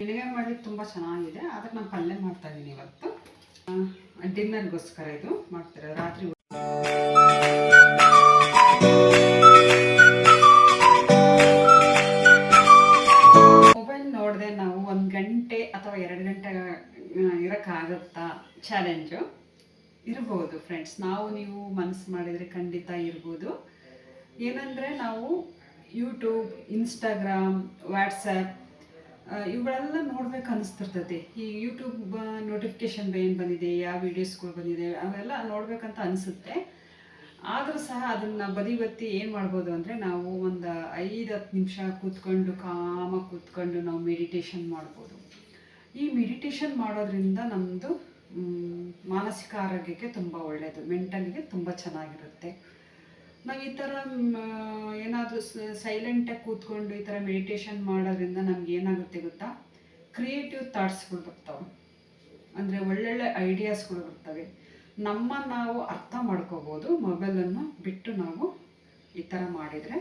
Vinegar ಮಾಡಲಿಕ್ಕೆ ತುಂಬ ಚೆನ್ನಾಗಿದೆ. ಆದರೆ ನಾನು ಪಲ್ಯ ಮಾಡ್ತಾ ಇದ್ದೀನಿ ಇವತ್ತು. ಡಿನ್ನರ್ಗೋಸ್ಕರ ಇದು ಮಾಡ್ತಾರೆ ರಾತ್ರಿ. ಮೊಬೈಲ್ ನೋಡಿದೆ ನಾವು 1 ಗಂಟೆ ಅಥವಾ 2 ಗಂಟೆ ಇರೋಕ್ಕಾಗುತ್ತಾ? ಚಾಲೆಂಜು ಇರ್ಬೋದು ಫ್ರೆಂಡ್ಸ್. ನೀವು ಮನಸ್ಸು ಮಾಡಿದರೆ ಖಂಡಿತ ಇರ್ಬೋದು. ಏನಂದರೆ ನಾವು ಯೂಟ್ಯೂಬ್, ಇನ್ಸ್ಟಾಗ್ರಾಮ್, ವಾಟ್ಸಪ್ ಇವುಗಳೆಲ್ಲ ನೋಡ್ಬೇಕು ಅನಿಸ್ತಿರ್ತೈತಿ. ಈ ಯೂಟ್ಯೂಬ್ ನೋಟಿಫಿಕೇಶನ್ ಏನು ಬಂದಿದೆ, ಯಾವ ವೀಡಿಯೋಸ್ಗಳು ಬಂದಿದೆ ಅವೆಲ್ಲ ನೋಡ್ಬೇಕಂತ ಅನಿಸುತ್ತೆ. ಆದರೂ ಸಹ ಅದನ್ನು ಬದಿಗೊತ್ತಿ ಏನು ಮಾಡ್ಬೋದು ಅಂದರೆ ನಾವು ಒಂದು 5-10 ನಿಮಿಷ ಕೂತ್ಕೊಂಡು ಕಾಮಾಗಿ ಕೂತ್ಕೊಂಡು ನಾವು ಮೆಡಿಟೇಷನ್ ಮಾಡ್ಬೋದು. ಈ ಮೆಡಿಟೇಷನ್ ಮಾಡೋದ್ರಿಂದ ನಮ್ಮದು ಮಾನಸಿಕ ಆರೋಗ್ಯಕ್ಕೆ ತುಂಬ ಒಳ್ಳೆಯದು, ಮೆಂಟಲಿಗೆ ತುಂಬ ಚೆನ್ನಾಗಿರುತ್ತೆ. ನಾವು ಈ ಥರ ಏನಾದರೂ ಸೈಲೆಂಟಾಗಿ ಕೂತ್ಕೊಂಡು ಈ ಥರ ಮೆಡಿಟೇಷನ್ ಮಾಡೋದ್ರಿಂದ ನಮ್ಗೆ ಏನಾಗುತ್ತೆ ಗೊತ್ತಾ? ಕ್ರಿಯೇಟಿವ್ ಥಾಟ್ಸ್ಗಳು ಬರ್ತಾವೆ, ಅಂದರೆ ಒಳ್ಳೊಳ್ಳೆ ಐಡಿಯಾಸ್ಗಳು ಬರ್ತವೆ. ನಾವು ಅರ್ಥ ಮಾಡ್ಕೋಬೋದು ಮೊಬೈಲನ್ನು ಬಿಟ್ಟು ನಾವು ಈ ಥರ ಮಾಡಿದರೆ.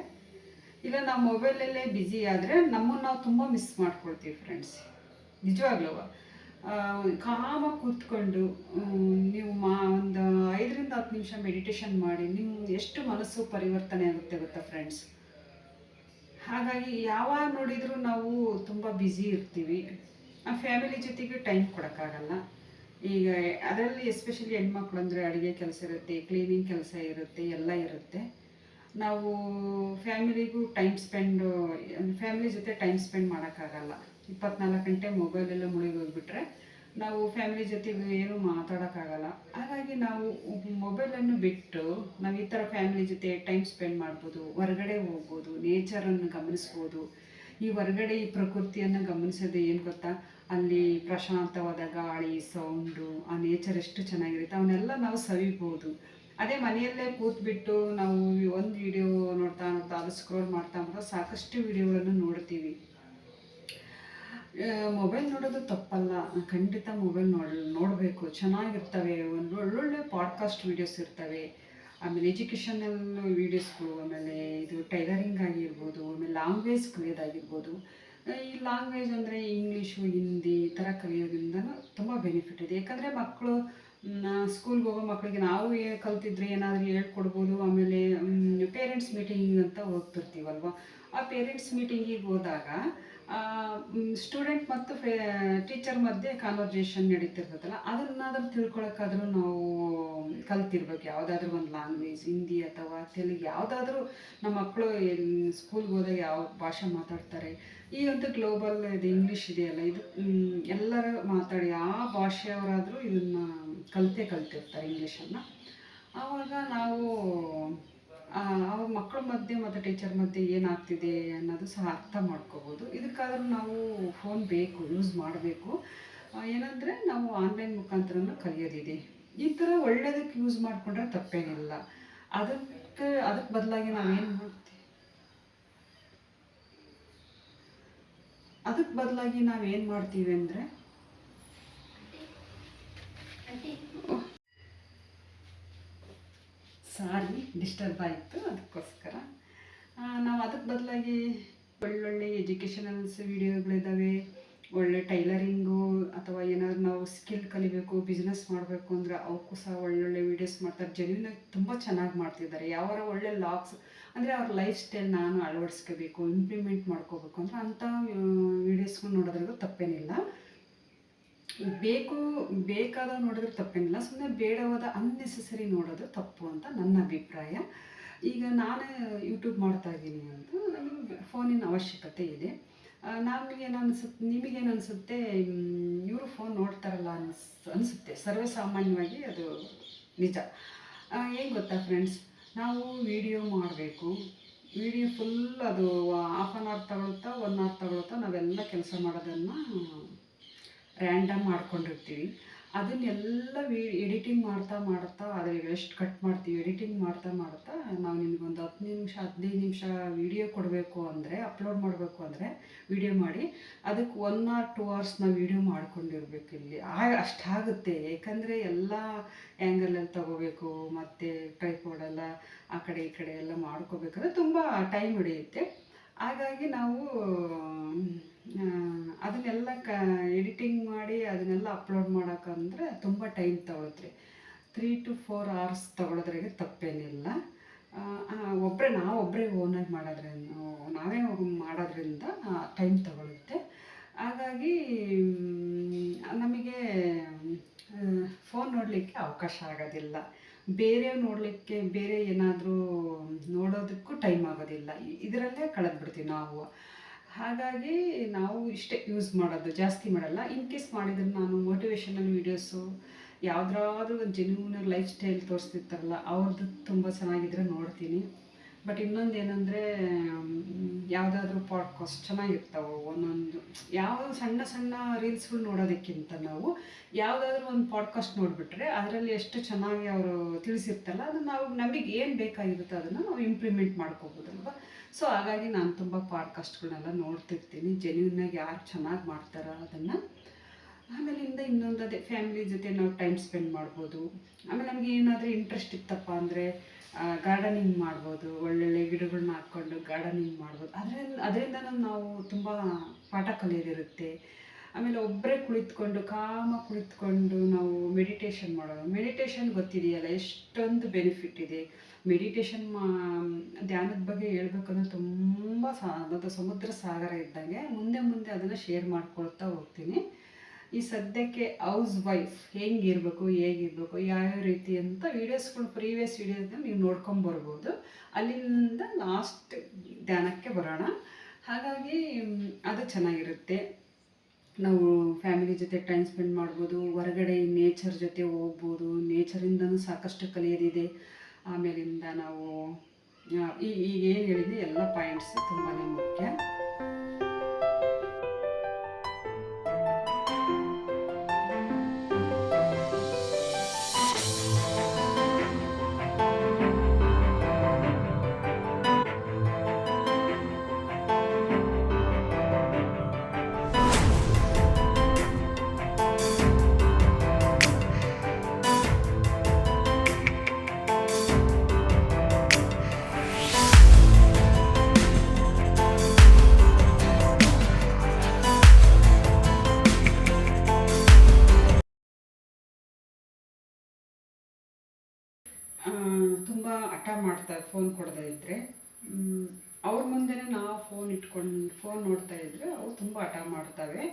ಇಲ್ಲ ನಾವು ಮೊಬೈಲಲ್ಲೇ ಬ್ಯುಸಿ ಆದರೆ ನಮ್ಮನ್ನು ನಾವು ತುಂಬ ಮಿಸ್ ಮಾಡ್ಕೊಳ್ತೀವಿ ಫ್ರೆಂಡ್ಸ್. ನಿಜವಾಗ್ಲೂ ಕಾಮಾಗಿ ಕೂತ್ಕೊಂಡು ನೀವು ಒಂದು 5-10 ನಿಮಿಷ ಮೆಡಿಟೇಷನ್ ಮಾಡಿ ನಿಮ್ಮ ಎಷ್ಟು ಮನಸ್ಸು ಪರಿವರ್ತನೆ ಆಗುತ್ತೆ ಗೊತ್ತಾ ಫ್ರೆಂಡ್ಸ್. ಹಾಗಾಗಿ ಯಾವಾಗ ನೋಡಿದರೂ ನಾವು ತುಂಬ ಬ್ಯುಸಿ ಇರ್ತೀವಿ, ಫ್ಯಾಮಿಲಿ ಜೊತೆಗೆ ಟೈಮ್ ಕೊಡೋಕ್ಕಾಗಲ್ಲ. ಈಗ ಅದರಲ್ಲಿ ಎಸ್ಪೆಷಲಿ ಹೆಣ್ಮಕ್ಳು ಅಂದರೆ ಅಡುಗೆ ಕೆಲಸ ಇರುತ್ತೆ, ಕ್ಲೀನಿಂಗ್ ಕೆಲಸ ಇರುತ್ತೆ, ಎಲ್ಲ ಇರುತ್ತೆ. ನಾವು ಫ್ಯಾಮಿಲಿ ಜೊತೆ ಟೈಮ್ ಸ್ಪೆಂಡ್ ಮಾಡೋಕ್ಕಾಗಲ್ಲ. 24 ಗಂಟೆ ಮೊಬೈಲೆಲ್ಲ ಮುಳುಗೋಗ್ಬಿಟ್ರೆ ನಾವು ಫ್ಯಾಮಿಲಿ ಜೊತೆಗೆ ಏನೂ ಮಾತಾಡೋಕ್ಕಾಗಲ್ಲ. ಹಾಗಾಗಿ ನಾವು ಮೊಬೈಲನ್ನು ಬಿಟ್ಟು ನಾವು ಈ ಥರ ಫ್ಯಾಮಿಲಿ ಜೊತೆ ಟೈಮ್ ಸ್ಪೆಂಡ್ ಮಾಡ್ಬೋದು, ಹೊರಗಡೆ ಹೋಗ್ಬೋದು, ನೇಚರನ್ನು ಗಮನಿಸ್ಬೋದು. ಈ ಹೊರಗಡೆ ಈ ಪ್ರಕೃತಿಯನ್ನು ಗಮನಿಸೋದು ಏನು ಗೊತ್ತಾ? ಅಲ್ಲಿ ಪ್ರಶಾಂತವಾದ ಗಾಳಿ, ಸೌಂಡು, ಆ ನೇಚರ್ ಎಷ್ಟು ಚೆನ್ನಾಗಿರುತ್ತೆ, ಅವನ್ನೆಲ್ಲ ನಾವು ಸವಿಬೋದು. ಅದೇ ಮನೆಯಲ್ಲೇ ಕೂತ್ಬಿಟ್ಟು ನಾವು ಒಂದು ವಿಡಿಯೋ ನೋಡ್ತಾ ಅದು ಸ್ಕ್ರೋಲ್ ಮಾಡ್ತಾ ಸಾಕಷ್ಟು ವಿಡಿಯೋಗಳನ್ನು ನೋಡ್ತೀವಿ. ಮೊಬೈಲ್ ನೋಡೋದು ತಪ್ಪಲ್ಲ, ಖಂಡಿತ ಮೊಬೈಲ್ ನೋಡಬೇಕು, ಚೆನ್ನಾಗಿರ್ತವೆ. ಒಳ್ಳೊಳ್ಳೆ ಪಾಡ್ಕಾಸ್ಟ್ ವೀಡಿಯೋಸ್ ಇರ್ತವೆ, ಆಮೇಲೆ ಎಜುಕೇಷನಲ್ ವೀಡಿಯೋಸ್ಗಳು, ಆಮೇಲೆ ಇದು ಟೈಲರಿಂಗ್ ಆಗಿರ್ಬೋದು, ಆಮೇಲೆ ಲ್ಯಾಂಗ್ವೇಜ್ ಕಲಿಯೋದಾಗಿರ್ಬೋದು. ಈ ಲ್ಯಾಂಗ್ವೇಜ್ ಅಂದರೆ ಇಂಗ್ಲೀಷು, ಹಿಂದಿ ಈ ಥರ ಕಲಿಯೋದ್ರಿಂದ ತುಂಬ ಬೆನಿಫಿಟ್ ಇದೆ. ಯಾಕಂದರೆ ಮಕ್ಕಳು ಸ್ಕೂಲ್ಗೆ ಹೋಗೋ ಮಕ್ಕಳಿಗೆ ನಾವು ಕಲ್ತಿದ್ರೆ ಏನಾದರೂ ಹೇಳ್ಕೊಡ್ಬೋದು. ಆಮೇಲೆ ಪೇರೆಂಟ್ಸ್ ಮೀಟಿಂಗ್ ಅಂತ ಹೋಗ್ತಿರ್ತೀವಲ್ವ, ಆ ಪೇರೆಂಟ್ಸ್ ಮೀಟಿಂಗಿಗೆ ಹೋದಾಗ ಸ್ಟೂಡೆಂಟ್ ಮತ್ತು ಟೀಚರ್ ಮಧ್ಯೆ ಕಾನ್ವರ್ಜೇಷನ್ ನಡೀತಿರ್ತದಲ್ಲ, ಅದನ್ನಾದರೂ ತಿಳ್ಕೊಳಕ್ಕಾದ್ರೂ ನಾವು ಕಲ್ತಿರ್ಬೇಕು. ಯಾವುದಾದ್ರೂ ಒಂದು ಲ್ಯಾಂಗ್ವೇಜ್, ಹಿಂದಿ ಅಥವಾ ತೆಲುಗು, ಯಾವುದಾದ್ರೂ ನಮ್ಮ ಮಕ್ಕಳು ಸ್ಕೂಲ್ಗೆ ಹೋದಾಗ ಯಾವ ಭಾಷೆ ಮಾತಾಡ್ತಾರೆ, ಈ ಒಂದು ಗ್ಲೋಬಲ್ ಇದು ಇಂಗ್ಲೀಷ್ ಇದೆಯಲ್ಲ, ಇದು ಎಲ್ಲರೂ ಮಾತಾಡಿ ಯಾವ ಭಾಷೆಯವರಾದರೂ ಇದನ್ನು ಕಲ್ತಿರ್ತಾರೆ ಇಂಗ್ಲೀಷನ್ನು. ಆವಾಗ ನಾವು ಅವ್ರ ಮಕ್ಕಳ ಮಧ್ಯೆ ಮತ್ತು ಟೀಚರ್ ಮಧ್ಯೆ ಏನಾಗ್ತಿದೆ ಅನ್ನೋದು ಸಹ ಅರ್ಥ ಮಾಡ್ಕೋಬೋದು. ಇದಕ್ಕಾದರೂ ನಾವು ಫೋನ್ ಯೂಸ್ ಮಾಡಬೇಕು. ಏನಂದರೆ ನಾವು ಆನ್ಲೈನ್ ಮುಖಾಂತರನೂ ಕಲಿಯೋದಿದೆ. ಈ ಥರ ಒಳ್ಳೆಯದಕ್ಕೆ ಯೂಸ್ ಮಾಡಿಕೊಂಡ್ರೆ ತಪ್ಪೇನಿಲ್ಲ. ಅದಕ್ಕೆ ಬದಲಾಗಿ ನಾವೇನು ಮಾಡ್ತೀವಿ ಅಂದರೆ ಸಾರಿ ಡಿಸ್ಟರ್ಬ್ ಆಯಿತು, ಅದಕ್ಕೋಸ್ಕರ ನಾವು ಅದಕ್ಕೆ ಬದಲಾಗಿ ಒಳ್ಳೊಳ್ಳೆ ಎಜುಕೇಷನಲ್ಸ್ ವೀಡಿಯೋಗಳಿದ್ದಾವೆ. ಒಳ್ಳೆ ಟೈಲರಿಂಗು ಅಥವಾ ಏನಾದರೂ ನಾವು ಸ್ಕಿಲ್ ಕಲಿಬೇಕು, ಬಿಸ್ನೆಸ್ ಮಾಡಬೇಕು ಅಂದರೆ ಅವಕ್ಕೂ ಸಹ ಒಳ್ಳೊಳ್ಳೆ ವೀಡಿಯೋಸ್ ಮಾಡ್ತಾರೆ. ಜೆನ್ಯೂನಾಗಿ ತುಂಬ ಚೆನ್ನಾಗಿ ಮಾಡ್ತಿದ್ದಾರೆ. ಯಾವಾರ ಒಳ್ಳೆ ಲಾಗ್ಸ್ ಅಂದರೆ ಅವ್ರ ಲೈಫ್ ಸ್ಟೈಲ್ ನಾನು ಅಳವಡಿಸ್ಕೋಬೇಕು, ಇಂಪ್ಲಿಮೆಂಟ್ ಮಾಡ್ಕೋಬೇಕು ಅಂದರೆ ಅಂಥ ವೀಡಿಯೋಸ್ಗಳು ನೋಡೋದ್ರಿಗೂ ತಪ್ಪೇನಿಲ್ಲ. ಬೇಕಾದ ನೋಡಿದ್ರೆ ತಪ್ಪೇನಿಲ್ಲ. ಸುಮ್ಮನೆ ಬೇಡವಾದ ಅನ್ನೆಸೆಸರಿ ನೋಡೋದು ತಪ್ಪು ಅಂತ ನನ್ನ ಅಭಿಪ್ರಾಯ. ಈಗ ನಾನೇ ಯೂಟ್ಯೂಬ್ ಮಾಡ್ತಾ ಇದ್ದೀನಿ ಅಂತ ನನಗೆ ಫೋನಿನ ಅವಶ್ಯಕತೆ ಇದೆ. ನಿಮಗೇನು ಅನಿಸುತ್ತೆ? ಇವರು ಫೋನ್ ನೋಡ್ತಾರಲ್ಲ ಅನಿಸುತ್ತೆ. ಸರ್ವೇಸಾಮಾನ್ಯವಾಗಿ ಅದು ನಿಜ. ಏನು ಗೊತ್ತಾ ಫ್ರೆಂಡ್ಸ್, ನಾವು ವಿಡಿಯೋ ಮಾಡಬೇಕು. ವಿಡಿಯೋ ಫುಲ್ ಅದು ½ ಅನ್ ಅವರ್ ತಗೊಳುತ್ತಾ 1 ಅವರ್ ತಗೊಳುತ್ತಾ ನಾವೆಲ್ಲ ಕೆಲಸ ಮಾಡೋದನ್ನು ರ್ಯಾಂಡಮ್ ಮಾಡ್ಕೊಂಡಿರ್ತೀವಿ. ಅದನ್ನೆಲ್ಲ ಎಡಿಟಿಂಗ್ ಮಾಡ್ತಾ ಅದ್ರಿಗೆ ಎಷ್ಟು ಕಟ್ ಮಾಡ್ತೀವಿ, ಎಡಿಟಿಂಗ್ ಮಾಡ್ತಾ ನಾವು ನಿಮಗೊಂದು 10 ನಿಮಿಷ 15 ನಿಮಿಷ ವಿಡಿಯೋ ಕೊಡಬೇಕು ಅಂದರೆ, ಅಪ್ಲೋಡ್ ಮಾಡಬೇಕು ಅಂದರೆ ವಿಡಿಯೋ ಮಾಡಿ ಅದಕ್ಕೆ 1 or 2 hours ನಾವು ವಿಡಿಯೋ ಮಾಡ್ಕೊಂಡಿರ್ಬೇಕು. ಇಲ್ಲಿ ಅಷ್ಟಾಗುತ್ತೆ. ಏಕೆಂದರೆ ಎಲ್ಲ ಆ್ಯಂಗಲಲ್ಲಿ ತಗೋಬೇಕು, ಮತ್ತು ಟ್ರೈಪಾಡೆಲ್ಲ ಆ ಕಡೆ ಈ ಕಡೆ ಎಲ್ಲ ಮಾಡ್ಕೋಬೇಕಾದ್ರೆ ತುಂಬ ಟೈಮ್ ಹಿಡಿಯುತ್ತೆ. ಹಾಗಾಗಿ ನಾವು ಅದನ್ನೆಲ್ಲ ಎಡಿಟಿಂಗ್ ಮಾಡಿ ಅದನ್ನೆಲ್ಲ ಅಪ್ಲೋಡ್ ಮಾಡೋಕ್ಕಂದ್ರೆ ತುಂಬ ಟೈಮ್ ತಗೊಳುತ್ತೆ. 3 to 4 hours ತಗೊಳ್ಳೋದ್ರಾಗೆ ತಪ್ಪೇನಿಲ್ಲ. ನಾವೊಬ್ಬರೇ ಓನಾಗಿ ಮಾಡೋದ್ರಿಂದ ನಾವೇ ಮಾಡೋದ್ರಿಂದ ಟೈಮ್ ತಗೊಳುತ್ತೆ. ಹಾಗಾಗಿ ನಮಗೆ ಫೋನ್ ನೋಡಲಿಕ್ಕೆ ಅವಕಾಶ ಆಗೋದಿಲ್ಲ. ನೋಡಲಿಕ್ಕೆ ಬೇರೆ ಏನಾದರೂ ನೋಡೋದಕ್ಕೂ ಟೈಮ್ ಆಗೋದಿಲ್ಲ. ಇದರಲ್ಲೇ ಕಳೆದ್ಬಿಡ್ತೀವಿ ನಾವು. ಹಾಗಾಗಿ ನಾವು ಇಷ್ಟೇ ಯೂಸ್ ಮಾಡೋದು, ಜಾಸ್ತಿ ಮಾಡಲ್ಲ. ಇನ್ ಕೇಸ್ ಮಾಡಿದ್ರೆ ನಾನು ಮೋಟಿವೇಶನಲ್ ವೀಡಿಯೋಸು, ಯಾವುದಾದ್ರೂ ಒಂದು ಜೆನ್ಯೂನ್ ಲೈಫ್ ಸ್ಟೈಲ್ ತೋರಿಸ್ತಿರ್ತಾರಲ್ಲ ಅವ್ರದ್ದು ತುಂಬ ಚೆನ್ನಾಗಿದ್ರೆ ನೋಡ್ತೀನಿ. ಬಟ್ ಇನ್ನೊಂದು ಏನಂದರೆ, ಯಾವುದಾದ್ರೂ ಪಾಡ್ಕಾಸ್ಟ್ ಚೆನ್ನಾಗಿರ್ತಾವೆ ಒಂದೊಂದು. ಯಾವ ಸಣ್ಣ ಸಣ್ಣ ರೀಲ್ಸ್ಗಳು ನೋಡೋದಕ್ಕಿಂತ ನಾವು ಯಾವುದಾದ್ರೂ ಒಂದು ಪಾಡ್ಕಾಸ್ಟ್ ನೋಡಿಬಿಟ್ರೆ ಅದರಲ್ಲಿ ಎಷ್ಟು ಚೆನ್ನಾಗಿ ಅವರು ತಿಳಿಸಿರ್ತಾರಲ್ಲ, ಅದು ನಮಗೆ ಏನು ಬೇಕಾಗಿರುತ್ತೆ ಅದನ್ನು ನಾವು ಇಂಪ್ಲಿಮೆಂಟ್ ಮಾಡ್ಕೋಬೋದಲ್ವ. ಸೊ ಹಾಗಾಗಿ ನಾನು ತುಂಬ ಪಾಡ್ಕಾಸ್ಟ್ಗಳನ್ನೆಲ್ಲ ನೋಡ್ತಿರ್ತೀನಿ, ಜೆನ್ಯೂನ್ನಾಗಿ ಯಾರು ಚೆನ್ನಾಗಿ ಮಾಡ್ತಾರೋ ಅದನ್ನು. ಆಮೇಲಿಂದ ಇನ್ನೊಂದು ಅದೇ ಫ್ಯಾಮಿಲಿ ಜೊತೆ ನಾವು ಟೈಮ್ ಸ್ಪೆಂಡ್ ಮಾಡ್ಬೋದು. ಆಮೇಲೆ ನಮಗೆ ಏನಾದರೂ ಇಂಟ್ರೆಸ್ಟ್ ಇತ್ತಪ್ಪ ಅಂದರೆ ಗಾರ್ಡನಿಂಗ್ ಮಾಡ್ಬೋದು. ಒಳ್ಳೊಳ್ಳೆ ಗಿಡಗಳನ್ನ ಹಾಕ್ಕೊಂಡು ಗಾರ್ಡನಿಂಗ್ ಮಾಡ್ಬೋದು. ಅದರಿಂದ ನಾವು ತುಂಬ ಪಾಠ ಕಲಿಯೋದಿರುತ್ತೆ. ಆಮೇಲೆ ಒಬ್ಬರೇ ಕುಳಿತುಕೊಂಡು ನಾವು ಮೆಡಿಟೇಷನ್ ಮಾಡೋದು. ಮೆಡಿಟೇಷನ್ ಗೊತ್ತಿದೆಯಲ್ಲ, ಎಷ್ಟೊಂದು ಬೆನಿಫಿಟ್ ಇದೆ. ಮೆಡಿಟೇಷನ್ ಧ್ಯಾನದ ಬಗ್ಗೆ ಹೇಳ್ಬೇಕಂದ್ರೆ ತುಂಬ ಅದು ಸಮುದ್ರ ಸಾಗರ ಇದ್ದಂಗೆ. ಮುಂದೆ ಅದನ್ನು ಶೇರ್ ಮಾಡ್ಕೊಳ್ತಾ ಹೋಗ್ತೀನಿ. ಈ ಸದ್ಯಕ್ಕೆ ಹೌಸ್ ವೈಫ್ ಹೇಗಿರಬೇಕು, ಯಾವ್ಯಾವ ರೀತಿ ಅಂತ ಪ್ರೀವಿಯಸ್ ವೀಡಿಯೋಸ್ನ ನೀವು ನೋಡ್ಕೊಂಬರ್ಬೋದು. ಅಲ್ಲಿಂದ ಲಾಸ್ಟ್ ಧ್ಯಾನಕ್ಕೆ ಬರೋಣ. ಹಾಗಾಗಿ ಅದು ಚೆನ್ನಾಗಿರುತ್ತೆ. ನಾವು ಫ್ಯಾಮಿಲಿ ಜೊತೆ ಟೈಮ್ ಸ್ಪೆಂಡ್ ಮಾಡ್ಬೋದು, ಹೊರಗಡೆ ನೇಚರ್ ಜೊತೆ ಹೋಗ್ಬೋದು. ನೇಚರಿಂದನೂ ಸಾಕಷ್ಟು ಕಲಿಯೋದಿದೆ. ಆಮೇಲಿಂದ ನಾವು ಈಗ ಏನು ಹೇಳಿದ್ವಿ ಎಲ್ಲ ಪಾಯಿಂಟ್ಸ್ ತುಂಬಾ ಮುಖ್ಯ. ತುಂಬ ಹಠ ಮಾಡ್ತಾರೆ ಫೋನ್ ಕೊಡದೇ ಇದ್ದರೆ. ಅವ್ರ ಮುಂದೆನೇ ನಾವು ಫೋನ್ ನೋಡ್ತಾ ಇದ್ದರೆ ಅವು ತುಂಬ ಹಠ ಮಾಡ್ತವೆ.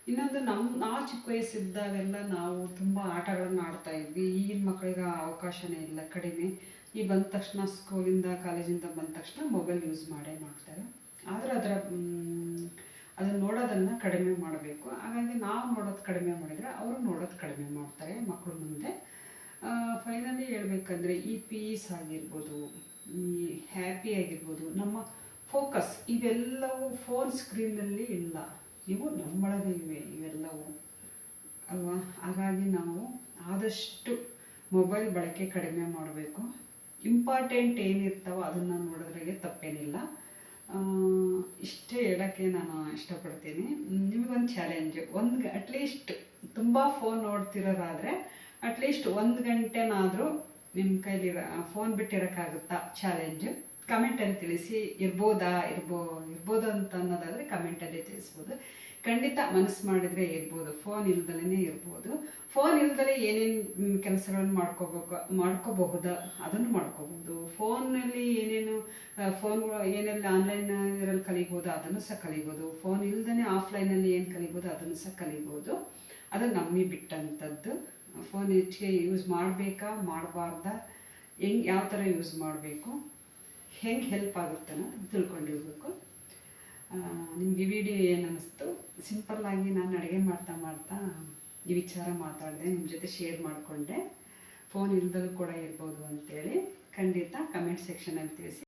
ಇನ್ನೊಂದು ನಾವು ಚಿಕ್ಕ ವಯಸ್ಸಿದ್ದಾಗೆಲ್ಲ ನಾವು ತುಂಬ ಆಟಗಳನ್ನು ಆಡ್ತಾ ಇದ್ವಿ. ಈಗಿನ ಮಕ್ಕಳಿಗೆ ಅವಕಾಶನೇ ಇಲ್ಲ, ಕಡಿಮೆ. ಬಂದ ತಕ್ಷಣ ಸ್ಕೂಲಿಂದ ಕಾಲೇಜಿಂದ ಬಂದ ತಕ್ಷಣ ಮೊಬೈಲ್ ಯೂಸ್ ಮಾಡ್ತಾರೆ. ಆದರೆ ಅದನ್ನು ನೋಡೋದನ್ನು ಕಡಿಮೆ ಮಾಡಬೇಕು. ಹಾಗಾಗಿ ನಾವು ನೋಡೋದು ಕಡಿಮೆ ಮಾಡಿದರೆ ಅವರು ನೋಡೋದು ಕಡಿಮೆ ಮಾಡ್ತಾರೆ ಮಕ್ಕಳ ಮುಂದೆ. ಫೈನಲಿ ಹೇಳ್ಬೇಕಂದ್ರೆ ಈ ಪೀಸ್ ಆಗಿರ್ಬೋದು, ಈ ಹ್ಯಾಪಿ ಆಗಿರ್ಬೋದು, ನಮ್ಮ ಫೋಕಸ್ ಇವೆಲ್ಲವೂ ಫೋನ್ ಸ್ಕ್ರೀನಲ್ಲಿ ಇಲ್ಲ, ಇವು ನಮ್ಮೊಳಗೆ ಇವೆ ಇವೆಲ್ಲವೂ ಅಲ್ವಾ. ಹಾಗಾಗಿ ನಾವು ಆದಷ್ಟು ಮೊಬೈಲ್ ಬಳಕೆ ಕಡಿಮೆ ಮಾಡಬೇಕು. ಇಂಪಾರ್ಟೆಂಟ್ ಏನಿರ್ತಾವೋ ಅದನ್ನು ನೋಡೋದ್ರಾಗೆ ತಪ್ಪೇನಿಲ್ಲ. ಇಷ್ಟೇ ಹೇಳೋಕ್ಕೆ ನಾನು ಇಷ್ಟಪಡ್ತೀನಿ. ನಿಮಗೊಂದು ಚಾಲೆಂಜು, ಅಟ್ಲೀಸ್ಟ್ ತುಂಬ ಫೋನ್ ನೋಡ್ತಿರೋರಾದರೆ ಅಟ್ಲೀಸ್ಟ್ 1 ಗಂಟೆನಾದರೂ ನಿಮ್ಮ ಕೈಲಿ ಫೋನ್ ಬಿಟ್ಟಿರೋಕ್ಕಾಗುತ್ತಾ? ಚಾಲೆಂಜು ಕಮೆಂಟಲ್ಲಿ ತಿಳಿಸಿ. ಇರ್ಬೋದು ಅಂತ ಅನ್ನೋದಾದರೆ ಕಮೆಂಟಲ್ಲಿ ತಿಳಿಸ್ಬೋದು. ಖಂಡಿತ ಮನಸ್ಸು ಮಾಡಿದರೆ ಇರ್ಬೋದು, ಫೋನ್ ಇಲ್ದಲೇ ಇರ್ಬೋದು. ಫೋನ್ ಇಲ್ದಲೇ ಏನೇನು ಕೆಲಸಗಳನ್ನು ಮಾಡ್ಕೋಬಹುದು ಅದನ್ನು ಮಾಡ್ಕೋಬೋದು. ಫೋನಲ್ಲಿ ಏನೆಲ್ಲ ಆನ್ಲೈನ್ ಇದರಲ್ಲಿ ಕಲಿಬೋದು ಅದನ್ನು ಸಹ ಕಲಿಬೋದು. ಫೋನ್ ಇಲ್ದೇ ಆಫ್ಲೈನಲ್ಲಿ ಏನು ಕಲಿಬೋದು ಅದನ್ನು ಸಹ ಕಲಿಬೋದು. ಅದು ನಮಗೆ ಬಿಟ್ಟಂಥದ್ದು. ಫೋನ್ ಹೆಚ್ಚಿಗೆ ಯೂಸ್ ಮಾಡಬೇಕಾ ಮಾಡಬಾರ್ದಾ, ಯಾವ ಥರ ಯೂಸ್ ಮಾಡಬೇಕು, ಹೆಂಗೆ ಹೆಲ್ಪ್ ಆಗುತ್ತೆ ಅನ್ನೋದು ತಿಳ್ಕೊಂಡಿರ್ಬೇಕು. ನಿಮಗೆ ವಿಡಿಯೋ ಏನು ಅನ್ನಿಸ್ತು? ಸಿಂಪಲ್ಲಾಗಿ ನಾನು ಅಡುಗೆ ಮಾಡ್ತಾ ಈ ವಿಚಾರ ಮಾತಾಡಿದೆ, ನಿಮ್ಮ ಜೊತೆ ಶೇರ್ ಮಾಡಿಕೊಂಡೆ. ಫೋನ್ ಇಲ್ದಲೂ ಕೂಡ ಇರ್ಬೋದು ಅಂತೇಳಿ ಖಂಡಿತ ಕಮೆಂಟ್ ಸೆಕ್ಷನಲ್ಲಿ ತಿಳಿಸಿ.